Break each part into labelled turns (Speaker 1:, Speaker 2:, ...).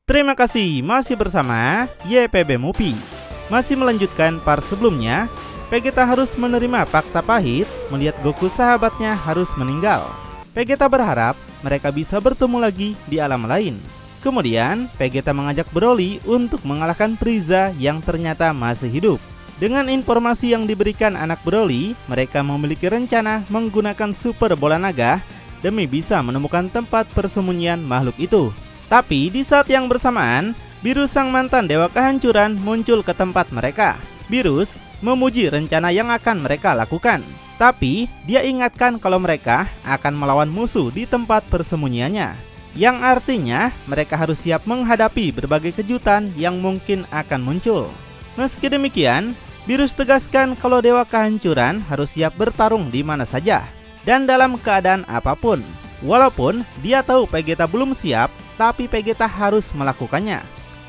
Speaker 1: Terima kasih masih bersama YPB Movie. Masih melanjutkan part sebelumnya, Vegeta harus menerima fakta pahit melihat Goku sahabatnya harus meninggal. Vegeta berharap mereka bisa bertemu lagi di alam lain. Kemudian Vegeta mengajak Broly untuk mengalahkan Frieza yang ternyata masih hidup. Dengan informasi yang diberikan anak Broly, mereka memiliki rencana menggunakan super bola naga demi bisa menemukan tempat persembunyian makhluk itu. Tapi di saat yang bersamaan, Beerus sang mantan dewa kehancuran muncul ke tempat mereka. Beerus memuji rencana yang akan mereka lakukan. Tapi dia ingatkan kalau mereka akan melawan musuh di tempat persembunyiannya, yang artinya mereka harus siap menghadapi berbagai kejutan yang mungkin akan muncul. Meski demikian, Beerus tegaskan kalau dewa kehancuran harus siap bertarung di mana saja dan dalam keadaan apapun. Walaupun dia tahu Vegeta belum siap, tapi Vegeta harus melakukannya.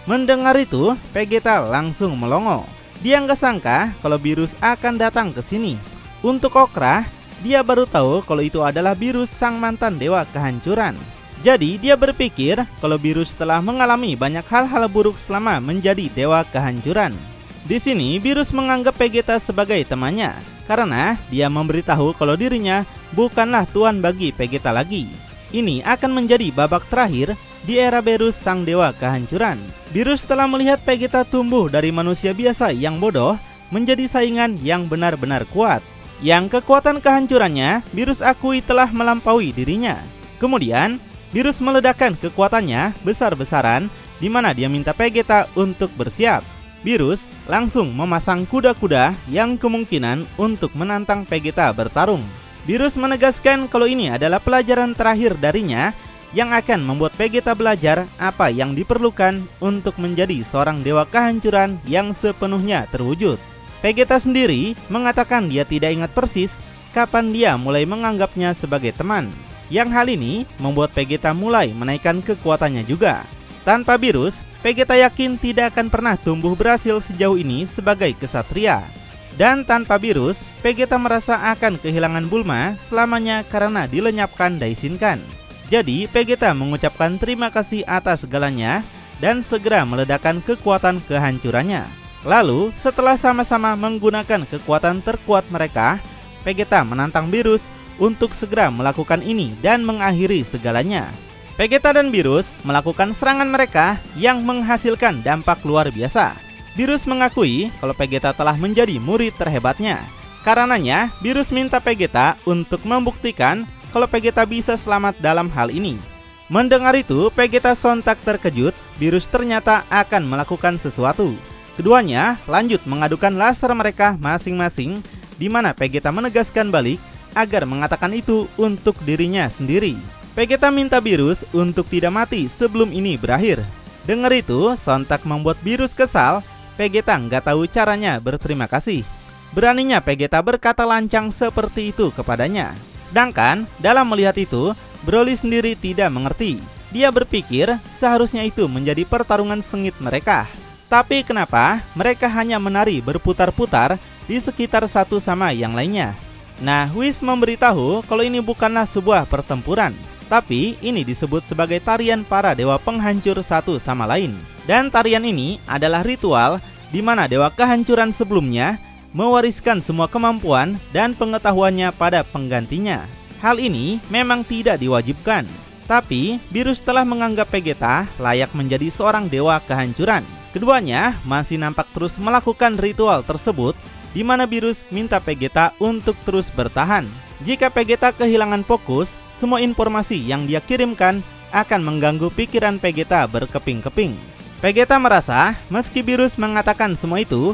Speaker 1: Mendengar itu, Vegeta langsung melongo. Dia nggak sangka kalau Beerus akan datang ke sini. Untuk Okra, dia baru tahu kalau itu adalah Beerus sang mantan dewa kehancuran. Jadi dia berpikir kalau Beerus telah mengalami banyak hal-hal buruk selama menjadi dewa kehancuran. Di sini Beerus menganggap Vegeta sebagai temannya karena dia memberitahu kalau dirinya bukanlah tuan bagi Vegeta lagi. Ini akan menjadi babak terakhir di era Beerus sang dewa kehancuran. Beerus telah melihat Vegeta tumbuh dari manusia biasa yang bodoh menjadi saingan yang benar-benar kuat. Yang kekuatan kehancurannya Beerus akui telah melampaui dirinya. Kemudian Beerus meledakkan kekuatannya besar-besaran di mana dia minta Vegeta untuk bersiap. Beerus langsung memasang kuda-kuda yang kemungkinan untuk menantang Vegeta bertarung. Beerus menegaskan kalau ini adalah pelajaran terakhir darinya yang akan membuat Vegeta belajar apa yang diperlukan untuk menjadi seorang dewa kehancuran yang sepenuhnya terwujud. Vegeta sendiri mengatakan dia tidak ingat persis kapan dia mulai menganggapnya sebagai teman. Yang hal ini membuat Vegeta mulai menaikkan kekuatannya juga. Tanpa Beerus, Vegeta yakin tidak akan pernah tumbuh berhasil sejauh ini sebagai kesatria. Dan tanpa Beerus, Vegeta merasa akan kehilangan Bulma selamanya karena dilenyapkan Daishinkan. Jadi Vegeta mengucapkan terima kasih atas segalanya dan segera meledakkan kekuatan kehancurannya. Lalu setelah sama-sama menggunakan kekuatan terkuat mereka, Vegeta menantang Beerus untuk segera melakukan ini dan mengakhiri segalanya. Vegeta dan Beerus melakukan serangan mereka yang menghasilkan dampak luar biasa. Beerus mengakui kalau Vegeta telah menjadi murid terhebatnya. Karenanya, Beerus minta Vegeta untuk membuktikan kalau Vegeta bisa selamat dalam hal ini. Mendengar itu, Vegeta sontak terkejut. Beerus ternyata akan melakukan sesuatu. Keduanya lanjut mengadukan laser mereka masing-masing, di mana Vegeta menegaskan balik agar mengatakan itu untuk dirinya sendiri. Vegeta minta Beerus untuk tidak mati sebelum ini berakhir. Dengar itu, sontak membuat Beerus kesal. Vegeta nggak tahu caranya berterima kasih. Beraninya Vegeta berkata lancang seperti itu kepadanya. Sedangkan dalam melihat itu, Broly sendiri tidak mengerti. Dia berpikir seharusnya itu menjadi pertarungan sengit mereka. Tapi kenapa mereka hanya menari berputar-putar di sekitar satu sama yang lainnya? Nah, Whis memberitahu kalau ini bukanlah sebuah pertempuran, tapi ini disebut sebagai tarian para dewa penghancur satu sama lain. Dan tarian ini adalah ritual di mana dewa kehancuran sebelumnya mewariskan semua kemampuan dan pengetahuannya pada penggantinya. Hal ini memang tidak diwajibkan, tapi Beerus telah menganggap Vegeta layak menjadi seorang dewa kehancuran. Keduanya masih nampak terus melakukan ritual tersebut, di mana Beerus minta Vegeta untuk terus bertahan. Jika Vegeta kehilangan fokus, semua informasi yang dia kirimkan akan mengganggu pikiran Vegeta berkeping-keping. Vegeta merasa meski Beerus mengatakan semua itu,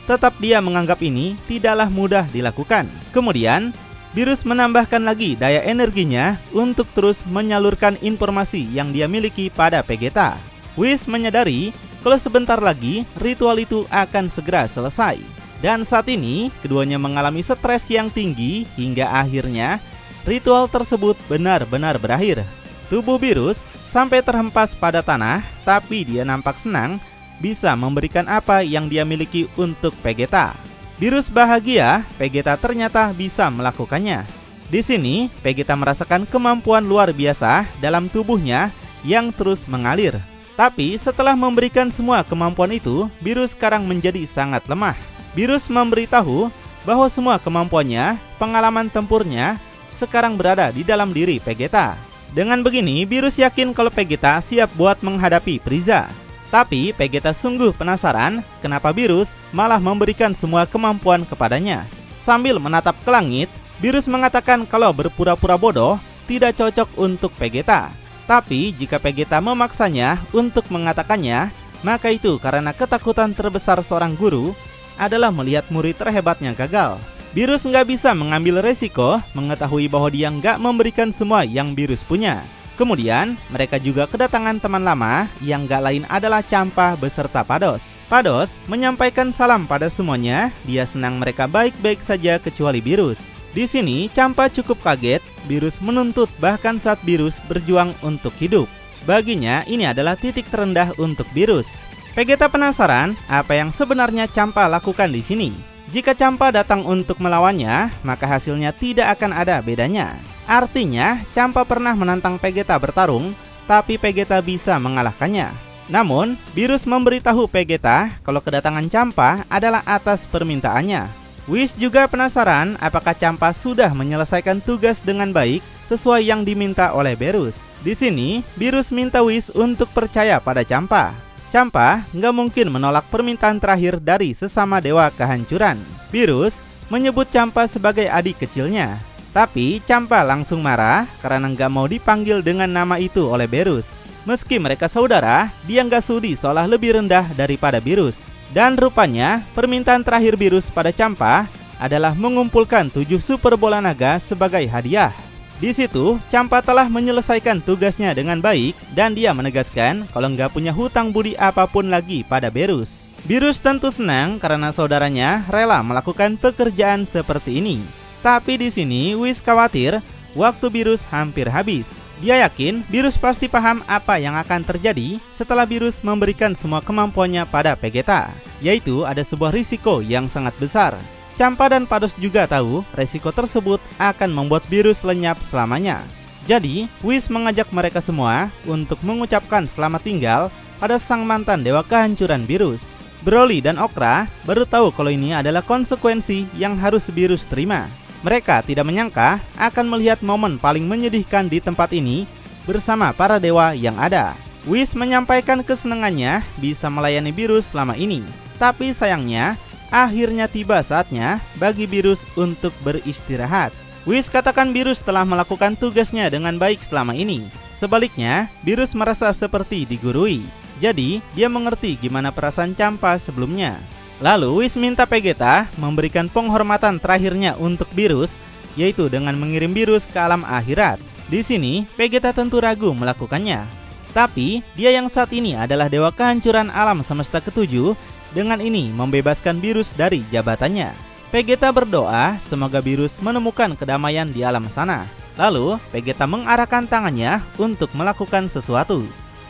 Speaker 1: tetap dia menganggap ini tidaklah mudah dilakukan. Kemudian Beerus menambahkan lagi daya energinya untuk terus menyalurkan informasi yang dia miliki pada Vegeta. Whis menyadari kalau sebentar lagi ritual itu akan segera selesai. Dan saat ini keduanya mengalami stres yang tinggi hingga akhirnya ritual tersebut benar-benar berakhir. Tubuh Beerus sampai terhempas pada tanah, tapi dia nampak senang bisa memberikan apa yang dia miliki untuk Vegeta. Beerus bahagia Vegeta ternyata bisa melakukannya. Di sini Vegeta merasakan kemampuan luar biasa dalam tubuhnya yang terus mengalir. Tapi setelah memberikan semua kemampuan itu, Beerus sekarang menjadi sangat lemah. Beerus memberitahu bahwa semua kemampuannya, pengalaman tempurnya, sekarang berada di dalam diri Vegeta. Dengan begini, Beerus yakin kalau Vegeta siap buat menghadapi Frieza. Tapi Vegeta sungguh penasaran kenapa Beerus malah memberikan semua kemampuan kepadanya. Sambil menatap ke langit, Beerus mengatakan kalau berpura-pura bodoh tidak cocok untuk Vegeta. Tapi jika Vegeta memaksanya untuk mengatakannya, maka itu karena ketakutan terbesar seorang guru adalah melihat murid terhebatnya gagal. Beerus nggak bisa mengambil resiko mengetahui bahwa dia nggak memberikan semua yang Beerus punya. Kemudian mereka juga kedatangan teman lama yang nggak lain adalah Champa beserta Pados. Pados menyampaikan salam pada semuanya. Dia senang mereka baik-baik saja kecuali Beerus. Di sini Champa cukup kaget. Beerus menuntut bahkan saat Beerus berjuang untuk hidup. Baginya ini adalah titik terendah untuk Beerus. Vegeta penasaran apa yang sebenarnya Champa lakukan di sini. Jika Champa datang untuk melawannya, maka hasilnya tidak akan ada bedanya. Artinya Champa pernah menantang Vegeta bertarung, tapi Vegeta bisa mengalahkannya. Namun Beerus memberitahu Vegeta kalau kedatangan Champa adalah atas permintaannya. Whis juga penasaran apakah Champa sudah menyelesaikan tugas dengan baik sesuai yang diminta oleh Beerus. Di sini, Beerus minta Whis untuk percaya pada Champa. Champa nggak mungkin menolak permintaan terakhir dari sesama dewa kehancuran. Beerus menyebut Champa sebagai adik kecilnya. Tapi Champa langsung marah karena nggak mau dipanggil dengan nama itu oleh Beerus. Meski mereka saudara, dia nggak sudi seolah lebih rendah daripada Beerus. Dan rupanya permintaan terakhir Beerus pada Champa adalah mengumpulkan 7 super bola naga sebagai hadiah. Di situ Champa telah menyelesaikan tugasnya dengan baik dan dia menegaskan kalau nggak punya hutang budi apapun lagi pada Beerus. Beerus tentu senang karena saudaranya rela melakukan pekerjaan seperti ini. Tapi di sini Whis khawatir waktu Beerus hampir habis. Dia yakin Beerus pasti paham apa yang akan terjadi setelah Beerus memberikan semua kemampuannya pada Vegeta, yaitu ada sebuah risiko yang sangat besar. Champa dan Pados juga tahu risiko tersebut akan membuat Beerus lenyap selamanya. Jadi, Whis mengajak mereka semua untuk mengucapkan selamat tinggal pada sang mantan dewa kehancuran Beerus. Broly dan Okra baru tahu kalau ini adalah konsekuensi yang harus Beerus terima. Mereka tidak menyangka akan melihat momen paling menyedihkan di tempat ini bersama para dewa yang ada. Whis menyampaikan kesenangannya bisa melayani Beerus selama ini. Tapi sayangnya, akhirnya tiba saatnya bagi Beerus untuk beristirahat. Whis katakan Beerus telah melakukan tugasnya dengan baik selama ini. Sebaliknya, Beerus merasa seperti digurui. Jadi, dia mengerti gimana perasaan Champa sebelumnya. Lalu Whis minta Vegeta memberikan penghormatan terakhirnya untuk Beerus, yaitu dengan mengirim Beerus ke alam akhirat. Di sini Vegeta tentu ragu melakukannya. Tapi dia yang saat ini adalah dewa kehancuran alam semesta ketujuh, dengan ini membebaskan Beerus dari jabatannya. Vegeta berdoa semoga Beerus menemukan kedamaian di alam sana. Lalu Vegeta mengarahkan tangannya untuk melakukan sesuatu.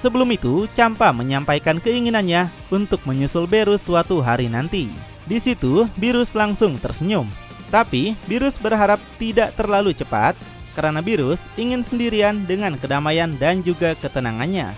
Speaker 1: Sebelum itu, Champa menyampaikan keinginannya untuk menyusul Beerus suatu hari nanti. Di situ, Beerus langsung tersenyum. Tapi, Beerus berharap tidak terlalu cepat karena Beerus ingin sendirian dengan kedamaian dan juga ketenangannya.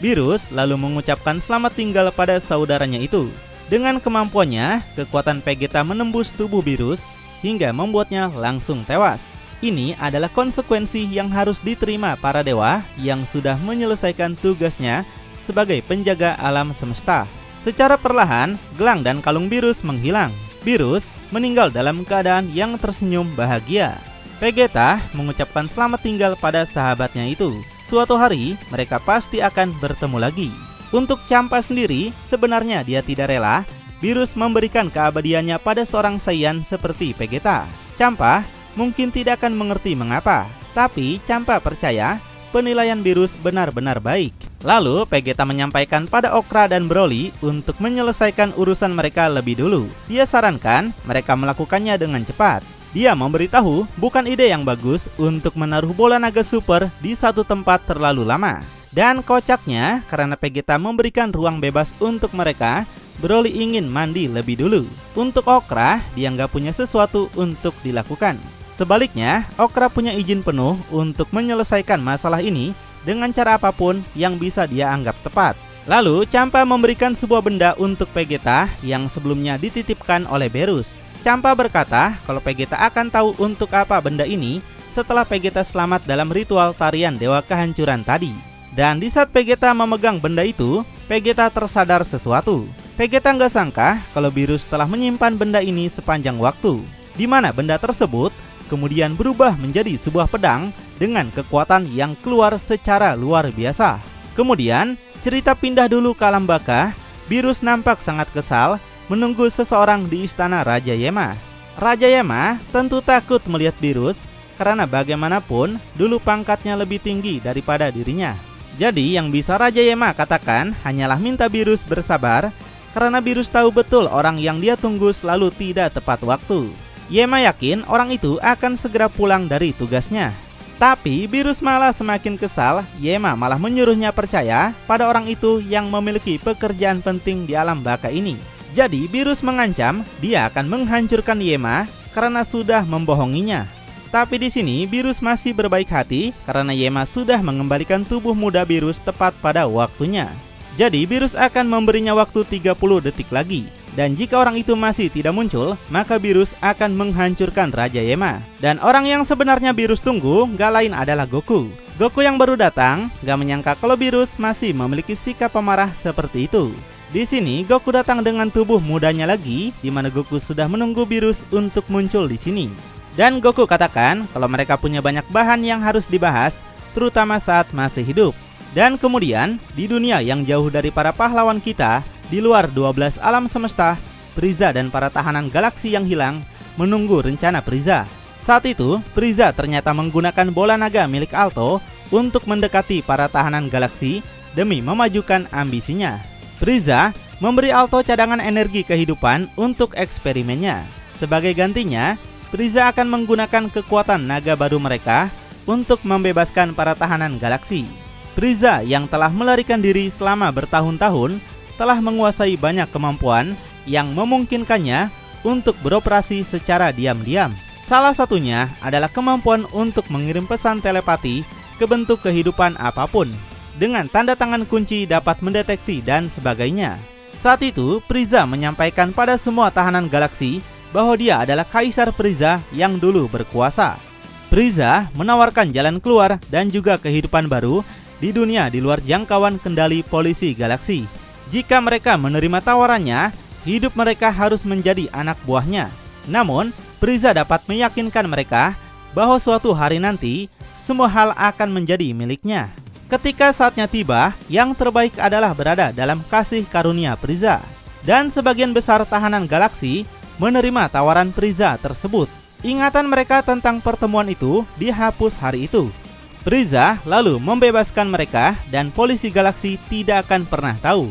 Speaker 1: Beerus lalu mengucapkan selamat tinggal pada saudaranya itu. Dengan kemampuannya, kekuatan Vegeta menembus tubuh Beerus hingga membuatnya langsung tewas. Ini adalah konsekuensi yang harus diterima para dewa yang sudah menyelesaikan tugasnya sebagai penjaga alam semesta. Secara perlahan, gelang dan kalung Beerus menghilang. Beerus meninggal dalam keadaan yang tersenyum bahagia. Vegeta mengucapkan selamat tinggal pada sahabatnya itu. Suatu hari, mereka pasti akan bertemu lagi. Untuk Champa sendiri, sebenarnya dia tidak rela Beerus memberikan keabadiannya pada seorang Saiyan seperti Vegeta. Champa mungkin tidak akan mengerti mengapa, tapi Champa percaya penilaian Beerus benar-benar baik. Lalu Vegeta menyampaikan pada Okra dan Broly untuk menyelesaikan urusan mereka lebih dulu. Dia sarankan mereka melakukannya dengan cepat. Dia memberitahu bukan ide yang bagus untuk menaruh bola naga super di satu tempat terlalu lama. Dan kocaknya, karena Vegeta memberikan ruang bebas untuk mereka, Broly ingin mandi lebih dulu. Untuk Okra, dia nggak punya sesuatu untuk dilakukan. Sebaliknya, Okra punya izin penuh untuk menyelesaikan masalah ini dengan cara apapun yang bisa dia anggap tepat. Lalu Champa memberikan sebuah benda untuk Vegeta yang sebelumnya dititipkan oleh Berus. Champa berkata kalau Vegeta akan tahu untuk apa benda ini setelah Vegeta selamat dalam ritual tarian Dewa Kehancuran tadi. Dan di saat Vegeta memegang benda itu, Vegeta tersadar sesuatu. Vegeta nggak sangka kalau Beerus telah menyimpan benda ini sepanjang waktu, di mana benda tersebut kemudian berubah menjadi sebuah pedang dengan kekuatan yang keluar secara luar biasa. Kemudian cerita pindah dulu ke alam baka. Beerus nampak sangat kesal menunggu seseorang di istana Raja Yema. Raja Yema tentu takut melihat Beerus karena bagaimanapun dulu pangkatnya lebih tinggi daripada dirinya. Jadi yang bisa Raja Yema katakan hanyalah minta Beerus bersabar karena Beerus tahu betul orang yang dia tunggu selalu tidak tepat waktu. Yema yakin orang itu akan segera pulang dari tugasnya. Tapi Beerus malah semakin kesal. Yema malah menyuruhnya percaya pada orang itu yang memiliki pekerjaan penting di alam baka ini. Jadi Beerus mengancam dia akan menghancurkan Yema karena sudah membohonginya. Tapi di sini Beerus masih berbaik hati karena Yema sudah mengembalikan tubuh muda Beerus tepat pada waktunya. Jadi Beerus akan memberinya waktu 30 detik lagi. Dan jika orang itu masih tidak muncul, maka Beerus akan menghancurkan Raja Yema. Dan orang yang sebenarnya Beerus tunggu gak lain adalah Goku. Goku yang baru datang gak menyangka kalau Beerus masih memiliki sikap pemarah seperti itu. Di sini Goku datang dengan tubuh mudanya lagi, di mana Goku sudah menunggu Beerus untuk muncul di sini. Dan Goku katakan kalau mereka punya banyak bahan yang harus dibahas, terutama saat masih hidup. Dan kemudian di dunia yang jauh dari para pahlawan kita, di luar 12 alam semesta, Frieza dan para tahanan galaksi yang hilang menunggu rencana Frieza. Saat itu Frieza ternyata menggunakan bola naga milik Alto untuk mendekati para tahanan galaksi demi memajukan ambisinya. Frieza memberi Alto cadangan energi kehidupan untuk eksperimennya. Sebagai gantinya, Frieza akan menggunakan kekuatan naga baru mereka untuk membebaskan para tahanan galaksi. Frieza yang telah melarikan diri selama bertahun-tahun telah menguasai banyak kemampuan yang memungkinkannya untuk beroperasi secara diam-diam. Salah satunya adalah kemampuan untuk mengirim pesan telepati ke bentuk kehidupan apapun. Dengan tanda tangan kunci dapat mendeteksi dan sebagainya. Saat itu Frieza menyampaikan pada semua tahanan galaksi bahwa dia adalah Kaisar Frieza yang dulu berkuasa. Frieza menawarkan jalan keluar dan juga kehidupan baru di dunia di luar jangkauan kendali polisi galaksi. Jika mereka menerima tawarannya, hidup mereka harus menjadi anak buahnya. Namun, Frieza dapat meyakinkan mereka bahwa suatu hari nanti semua hal akan menjadi miliknya. Ketika saatnya tiba, yang terbaik adalah berada dalam kasih karunia Frieza. Dan sebagian besar tahanan galaksi menerima tawaran Frieza tersebut. Ingatan mereka tentang pertemuan itu dihapus hari itu. Frieza lalu membebaskan mereka dan polisi galaksi tidak akan pernah tahu.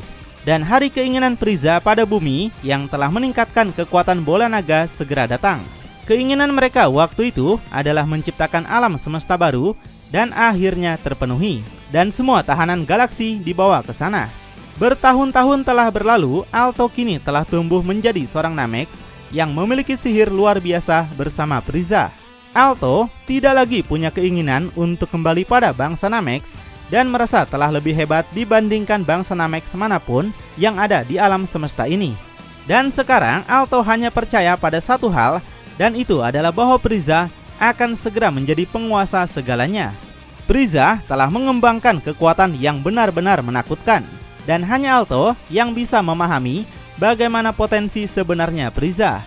Speaker 1: Dan hari keinginan Frieza pada bumi yang telah meningkatkan kekuatan bola naga segera datang. Keinginan mereka waktu itu adalah menciptakan alam semesta baru dan akhirnya terpenuhi. Dan semua tahanan galaksi dibawa ke sana. Bertahun-tahun telah berlalu, Alto kini telah tumbuh menjadi seorang Namex yang memiliki sihir luar biasa bersama Frieza. Alto tidak lagi punya keinginan untuk kembali pada bangsa Namex dan merasa telah lebih hebat dibandingkan bangsa Namex manapun yang ada di alam semesta ini. Dan sekarang Alto hanya percaya pada satu hal, dan itu adalah bahwa Frieza akan segera menjadi penguasa segalanya. Frieza telah mengembangkan kekuatan yang benar-benar menakutkan, dan hanya Alto yang bisa memahami bagaimana potensi sebenarnya Frieza.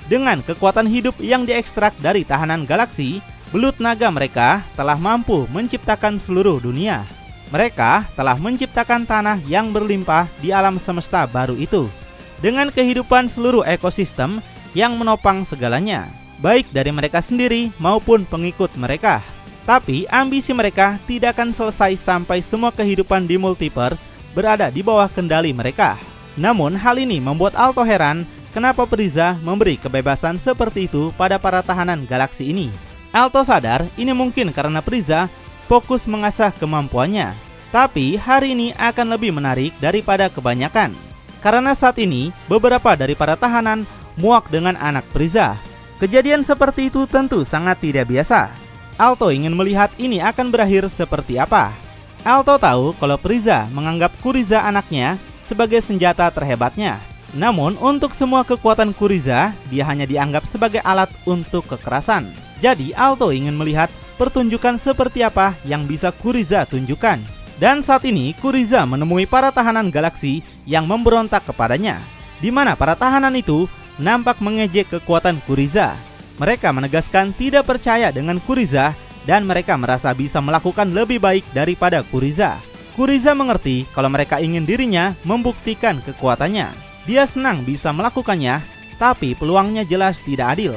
Speaker 1: Dengan kekuatan hidup yang diekstrak dari tahanan galaksi, belut naga mereka telah mampu menciptakan seluruh dunia. Mereka telah menciptakan tanah yang berlimpah di alam semesta baru itu, dengan kehidupan seluruh ekosistem yang menopang segalanya, baik dari mereka sendiri maupun pengikut mereka. Tapi ambisi mereka tidak akan selesai sampai semua kehidupan di multiverse berada di bawah kendali mereka. Namun hal ini membuat Alto heran kenapa Frieza memberi kebebasan seperti itu pada para tahanan galaksi ini. Alto sadar ini mungkin karena Frieza fokus mengasah kemampuannya. Tapi hari ini akan lebih menarik daripada kebanyakan. Karena saat ini beberapa dari para tahanan muak dengan anak Frieza. Kejadian seperti itu tentu sangat tidak biasa. Alto ingin melihat ini akan berakhir seperti apa. Alto tahu kalau Frieza menganggap Kuriza anaknya sebagai senjata terhebatnya. Namun untuk semua kekuatan Kuriza, dia hanya dianggap sebagai alat untuk kekerasan. Jadi Alto ingin melihat pertunjukan seperti apa yang bisa Kuriza tunjukkan. Dan saat ini Kuriza menemui para tahanan galaksi yang memberontak kepadanya, di mana para tahanan itu nampak mengejek kekuatan Kuriza. Mereka menegaskan tidak percaya dengan Kuriza dan mereka merasa bisa melakukan lebih baik daripada Kuriza. Kuriza mengerti kalau mereka ingin dirinya membuktikan kekuatannya. Dia senang bisa melakukannya, tapi peluangnya jelas tidak adil.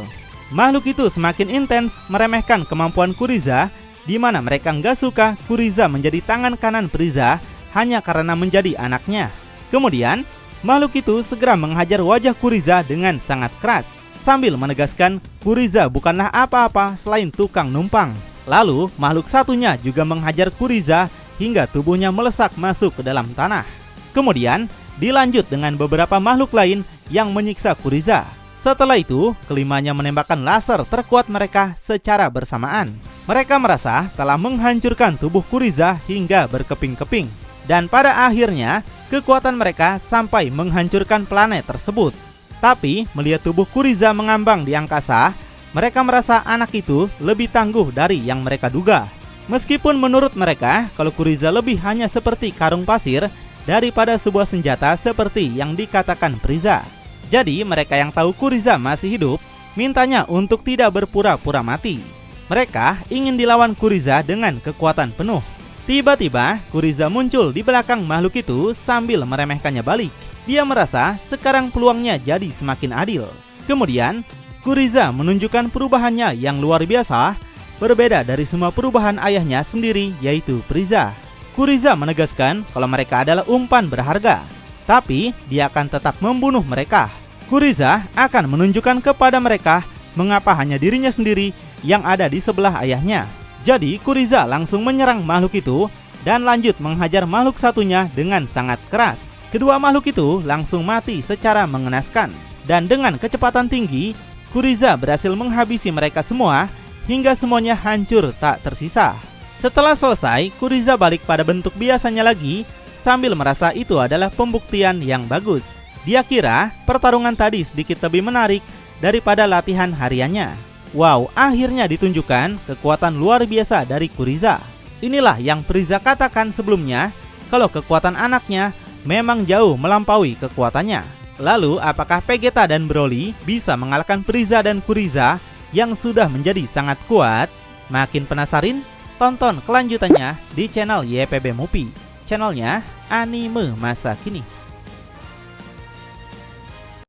Speaker 1: Makhluk itu semakin intens meremehkan kemampuan Kuriza, di mana mereka nggak suka Kuriza menjadi tangan kanan Frieza hanya karena menjadi anaknya. Kemudian, makhluk itu segera menghajar wajah Kuriza dengan sangat keras, sambil menegaskan Kuriza bukanlah apa-apa selain tukang numpang. Lalu, makhluk satunya juga menghajar Kuriza hingga tubuhnya melesak masuk ke dalam tanah. Kemudian, dilanjut dengan beberapa makhluk lain yang menyiksa Kuriza. Setelah itu, kelimanya menembakkan laser terkuat mereka secara bersamaan. Mereka merasa telah menghancurkan tubuh Kuriza hingga berkeping-keping. Dan pada akhirnya, kekuatan mereka sampai menghancurkan planet tersebut. Tapi, melihat tubuh Kuriza mengambang di angkasa, mereka merasa anak itu lebih tangguh dari yang mereka duga. Meskipun menurut mereka, kalau Kuriza lebih hanya seperti karung pasir daripada sebuah senjata seperti yang dikatakan Frieza. Jadi mereka yang tahu Kuriza masih hidup, mintanya untuk tidak berpura-pura mati. Mereka ingin dilawan Kuriza dengan kekuatan penuh. Tiba-tiba Kuriza muncul di belakang makhluk itu sambil meremehkannya balik. Dia merasa sekarang peluangnya jadi semakin adil. Kemudian Kuriza menunjukkan perubahannya yang luar biasa, berbeda dari semua perubahan ayahnya sendiri, yaitu Frieza. Kuriza menegaskan kalau mereka adalah umpan berharga, tapi dia akan tetap membunuh mereka. Kuriza akan menunjukkan kepada mereka mengapa hanya dirinya sendiri yang ada di sebelah ayahnya. Jadi Kuriza langsung menyerang makhluk itu dan lanjut menghajar makhluk satunya dengan sangat keras. Kedua makhluk itu langsung mati secara mengenaskan. Dan dengan kecepatan tinggi, Kuriza berhasil menghabisi mereka semua hingga semuanya hancur tak tersisa. Setelah selesai, Kuriza balik pada bentuk biasanya lagi sambil merasa itu adalah pembuktian yang bagus. Dia kira pertarungan tadi sedikit lebih menarik daripada latihan hariannya. Wow, akhirnya ditunjukkan kekuatan luar biasa dari Kuriza. Inilah yang Frieza katakan sebelumnya, kalau kekuatan anaknya memang jauh melampaui kekuatannya. Lalu, apakah Vegeta dan Broly bisa mengalahkan Frieza dan Kuriza yang sudah menjadi sangat kuat? Makin penasaran? Tonton kelanjutannya di channel YPB Movie, channelnya anime masa kini.